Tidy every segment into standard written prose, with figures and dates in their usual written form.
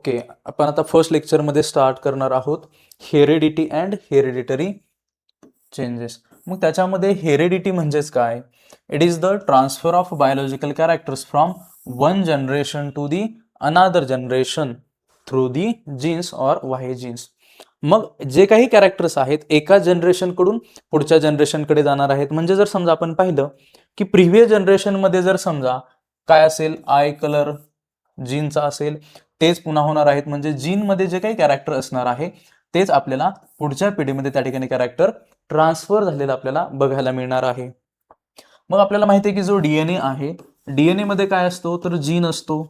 Okay, आपण आता first लेक्चरमध्ये स्टार्ट करणार आहोत हेरिडिटी अँड हेरिडिटरी चेंजेस. मग त्याच्यामध्ये हेरिडिटी म्हणजेच काय? It is the transfer of biological characters from one generation to the another generation through the genes or Y genes. मग जे काही कॅरेक्टर्स आहेत एका जनरेशनकडून पुढच्या जनरेशनकडे जाणार आहेत. म्हणजे जर समजा आपण पाहिलं की प्रिव्हियस जनरेशनमध्ये जर समजा काय असेल, आय कलर जीनचा असेल, तेच पुन्हा होणार आहेत. म्हणजे जीनमध्ये जे काही कॅरेक्टर असणार आहे तेच आपल्याला पुढच्या पिढीमध्ये त्या ठिकाणी कॅरेक्टर ट्रान्सफर झालेला आपल्याला बघायला मिळणार आहे. मग आपल्याला माहिती आहे की जो डीएनए आहे, डीएनए मध्ये काय असतो तर जीन असतो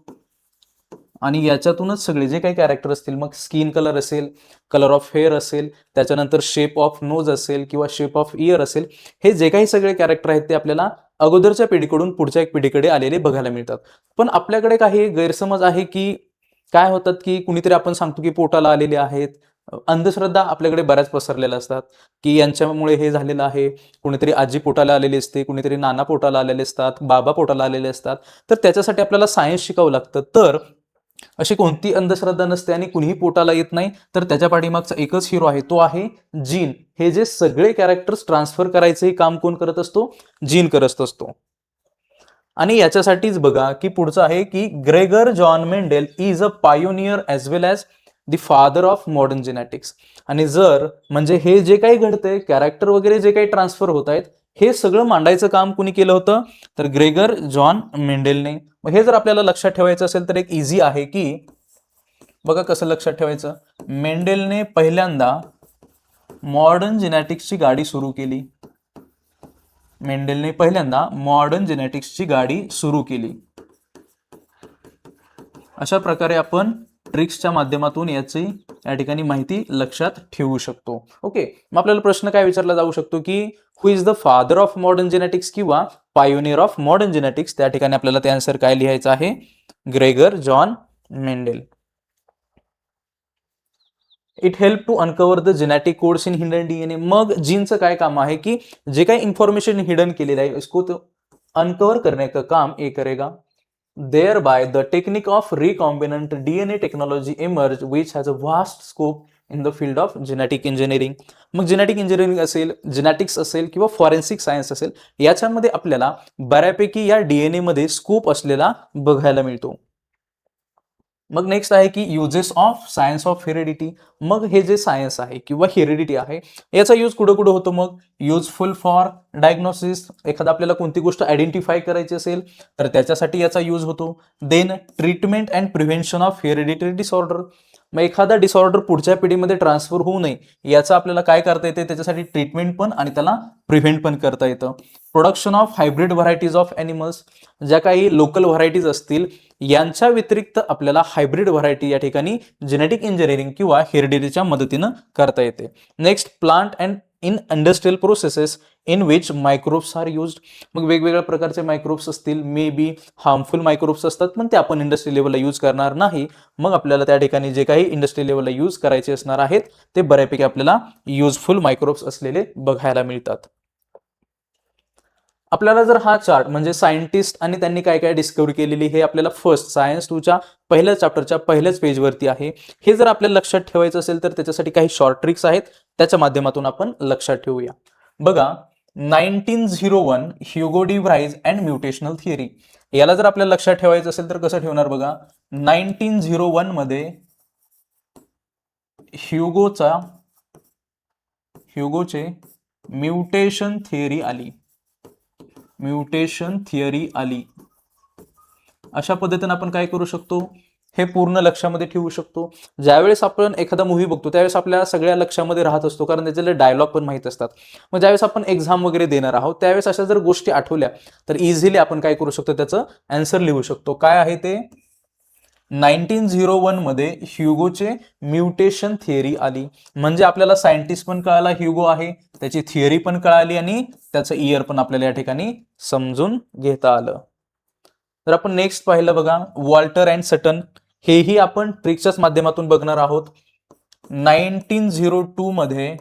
आणि याच्यातूनच सगळे जे काही कॅरेक्टर असतील, मग स्किन कलर असेल, कलर ऑफ हेअर असेल, त्याच्यानंतर शेप ऑफ नोज असेल किंवा शेप ऑफ इयर असेल, हे जे काही सगळे कॅरेक्टर आहेत ते आपल्याला अगोदरच्या पिढीकडून पुढच्या एक पिढीकडे आलेले बघायला मिळतात. पण आपल्याकडे काही गैरसमज आहे की काय होतात की कुणीतरी आपण सांगतो की पोटाला आलेले आहेत. अंधश्रद्धा आपल्याकडे बऱ्याच पसरलेल्या असतात की यांच्यामुळे हे झालेलं आहे. कुणीतरी आजी पोटाला आलेली असते, कुणीतरी नाना पोटाला आलेले असतात, बाबा पोटाला आलेले असतात. तर त्याच्यासाठी आपल्याला सायन्स शिकावं लागतं. तर अशी कोणती अंधश्रद्धा नसते आणि कुणीही पोटाला येत नाही. तर त्याच्या पाठीमागचा एकच हिरो आहे, तो आहे जीन. हे जे सगळे कॅरेक्टर्स ट्रान्सफर करायचे काम कोण करत असतो? जीन करत असतो. आणि याच्यासाठीच बघा की पुढचं आहे की Gregor John Mendel is a pioneer as well as the father of modern genetics. आणि जर म्हणजे हे जे काही घडतंय, कॅरेक्टर वगैरे जे काही ट्रान्सफर होत आहेत, हे सगळं मांडायचं काम कुणी केलं होतं? तर ग्रेगर जॉन मेंडेलने. मग हे जर आपल्याला लक्षात ठेवायचं असेल तर एक इझी आहे की बघा कसं लक्षात ठेवायचं. मेंडेलने पहिल्यांदा मॉडर्न जेनेटिक्सची गाडी सुरू केली. मेंडेलने पहिल्यांदा मॉडर्न जेनेटिक्सची गाडी सुरू केली. अशा प्रकारे आपण ट्रिक्सच्या माध्यमातून याची या ठिकाणी माहिती लक्षात ठेवू शकतो. ओके, मग आपल्याला प्रश्न काय विचारला जाऊ शकतो की who is the father of modern genetics किंवा पायोनियर ऑफ मॉडर्न जेनेटिक्स. त्या ठिकाणी आपल्याला ते आन्सर काय लिहायचं आहे? Gregor John Mendel. It help to uncover the genetic codes in hidden DNA. मग जीनचं काय काम आहे की जे काही इंफॉर्मेशन हिडन केलेलं आहे इसको तो अनकवर करने का काम ये करेगा. Thereby, the technique of recombinant DNA technology emerged, which has a vast scope in the field of genetic engineering. मग जेनेटिक इंजिनिअरिंग असेल, जेनेटिक्स असेल किंवा फॉरेन्सिक सायन्स असेल, याच्यामध्ये आपल्याला बऱ्यापैकी या डीएनए मध्ये स्कोप असलेला बघायला मिळतो. मग नेक्स्ट आहे की uses of science of heredity. मग हे जे सायन्स आहे किंवा हेरिडिटी आहे याचा यूज कुठं कुठं होतो? मग युजफुल फॉर डायग्नोसिस. एखादा आपल्याला कोणती गोष्ट आयडेंटिफाय करायची असेल तर त्याच्यासाठी याचा यूज होतो. Then treatment and prevention of hereditary disorder. मग एखादा डिसऑर्डर पुढच्या पिढीमध्ये ट्रान्सफर होऊ नये याचं आपल्याला काय करता येते? त्याच्यासाठी ट्रीटमेंट पण आणि त्याला प्रिव्हेंट पण करता येतं. Production of hybrid varieties of animals. ज्या काही लोकल व्हरायटीज असतील यांच्या व्यतिरिक्त आपल्याला हायब्रिड व्हरायटी या ठिकाणी जेनेटिक इंजिनिअरिंग किंवा हेरिडिटीच्या मदतीनं करता येते. Next plant and in industrial processes in which microbes are used. मग वेगवेगळ्या प्रकारचे मायक्रोब्स असतील, मे बी हार्मफुल मायक्रोब्स असतात, पण ते आपण इंडस्ट्री लेवलला यूज करणार नाही. मग आपल्याला त्या ठिकाणी जे काही इंडस्ट्री लेवलला यूज करायचे असणार आहेत ते बऱ्यापैकी आपल्याला युजफुल मायक्रोब्स असलेले बघायला मिळतात. आपल्याला जर हा चार्ट म्हणजे सायंटिस्ट आणि त्यांनी काय काय डिस्कव्हरी केलेली हे आपल्याला फर्स्ट सायन्स 2च्या पहिल्या चॅप्टरच्या पहिल्याच पेजवरती आहे. हे जर आपल्याला लक्षात ठेवायचं असेल तर त्याच्यासाठी काही शॉर्ट ट्रिक्स आहेत, त्याच्या माध्यमातून आपण लक्षात ठेवूया. बघा, 1901 Hugo de Vries and mutational theory. याला जर आपल्याला लक्षात ठेवायचं असेल तर कसं ठेवणार? बघा, 1901 मध्ये ह्युगोचे म्युटेशन थिअरी आली. अशा पद्धतीने आपण काय करू शकतो? हे पूर्ण लक्षामध्ये ठेवू शकतो. ज्यावेळेस आपण एखादा मूव्ही बघतो त्यावेळेस आपल्या सगळ्या लक्षामध्ये राहत असतो, कारण त्याच्याले डायलॉग पण माहीत असतात. मग ज्यावेळेस आपण एक्झाम वगैरे देणार आहोत त्यावेळेस अशा जर गोष्टी आठवल्या तर इझिली आपण काय करू शकतो? त्याचं आन्सर लिहू शकतो. काय आहे ते? 1901 मध्ये ह्युगोचे म्युटेशन थिअरी आली. म्हणजे आपल्याला सायंटिस्ट पण कळाला ह्युगो आहे, त्याची थिअरी पण कळाली आणि त्याचं इयर पण आपल्याला या ठिकाणी समजून घेता आलं. तर आपण नेक्स्ट पाहिलं बघा, वॉल्टर अँड सटन. हेही आपण ट्रिक्सच्याच माध्यमातून बघणार आहोत. 1902 मध्ये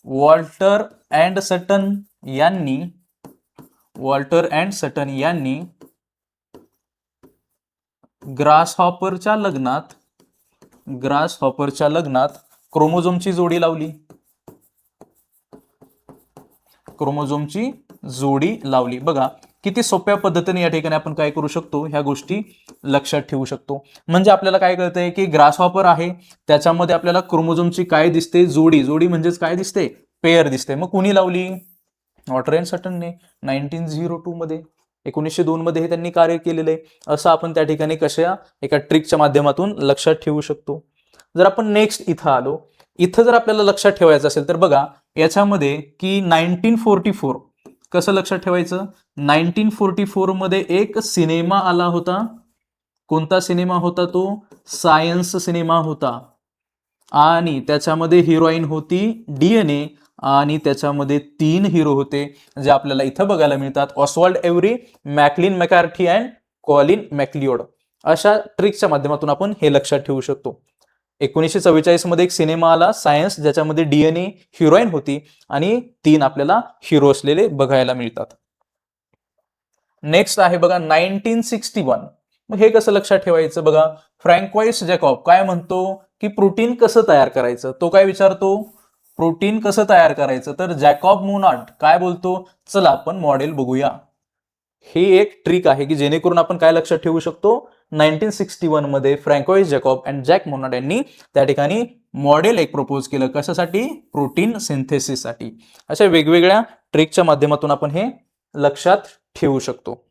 वॉल्टर अँड सटन यांनी ग्रासहॉपरच्या लग्नात क्रोमोझोमची जोडी लावली, बघा किती सोप्या पद्धतीने या ठिकाणी आपण काय करू शकतो, ह्या गोष्टी लक्षात ठेवू शकतो. म्हणजे आपल्याला काय कळतंय की ग्रासहॉपर आहे, त्याच्यामध्ये आपल्याला क्रोमोझोमची काय दिसते, जोडी म्हणजेच काय दिसते, पेअर दिसते. मग कुणी लावली, ऑटर अँड सटनने 1902 मध्ये, 1902 मध्ये हे त्यांनी कार्य केलेलं आहे. असं आपण त्या ठिकाणी कशा एका ट्रिकच्या माध्यमातून लक्षात ठेवू शकतो. जर आपण नेक्स्ट इथं आलो, इथं जर आपल्याला लक्षात ठेवायचं असेल तर बघा याच्यामध्ये की 1944 कसं लक्षात ठेवायचं, 1944 मध्ये एक सिनेमा आला होता. कोणता सिनेमा होता तो, सायन्स सिनेमा होता. आणि त्याच्यामध्ये हिरोईन होती DNA आणि त्याच्यामध्ये 3 हिरो होते जे आपल्याला इथं बघायला मिळतात, Oswald every, McLean मॅकार्थी and Colin मॅकलिओड. अशा ट्रिकच्या माध्यमातून आपण हे लक्षात ठेवू शकतो. 1944 मध्ये एक सिनेमा आला सायन्स, ज्याच्यामध्ये DNA हिरोईन होती आणि 3 आपल्याला हिरो असलेले बघायला मिळतात. नेक्स्ट आहे बघा 1961. मग हे कसं लक्षात ठेवायचं, बघा फ्रँकॉइस जॅकॉब काय म्हणतो की प्रोटीन कसं तयार करायचं, तो काय विचारतो, प्रोटीन कसं तयार करायचं, तर जॅकॉब मोनार्ड काय बोलतो, चला आपण मॉडेल बघूया. ही एक ट्रिक आहे की जेणेकरून आपण काय लक्षात ठेवू शकतो, 1961 मध्ये फ्रँकॉइस जॅकॉब अँड जॅक मोनार्ड यांनी त्या ठिकाणी मॉडेल एक प्रपोज केलं, कशासाठी, प्रोटीन सिंथेसिससाठी. अशा वेगवेगळ्या ट्रिकच्या माध्यमातून आपण हे लक्षात ठेवू शकतो.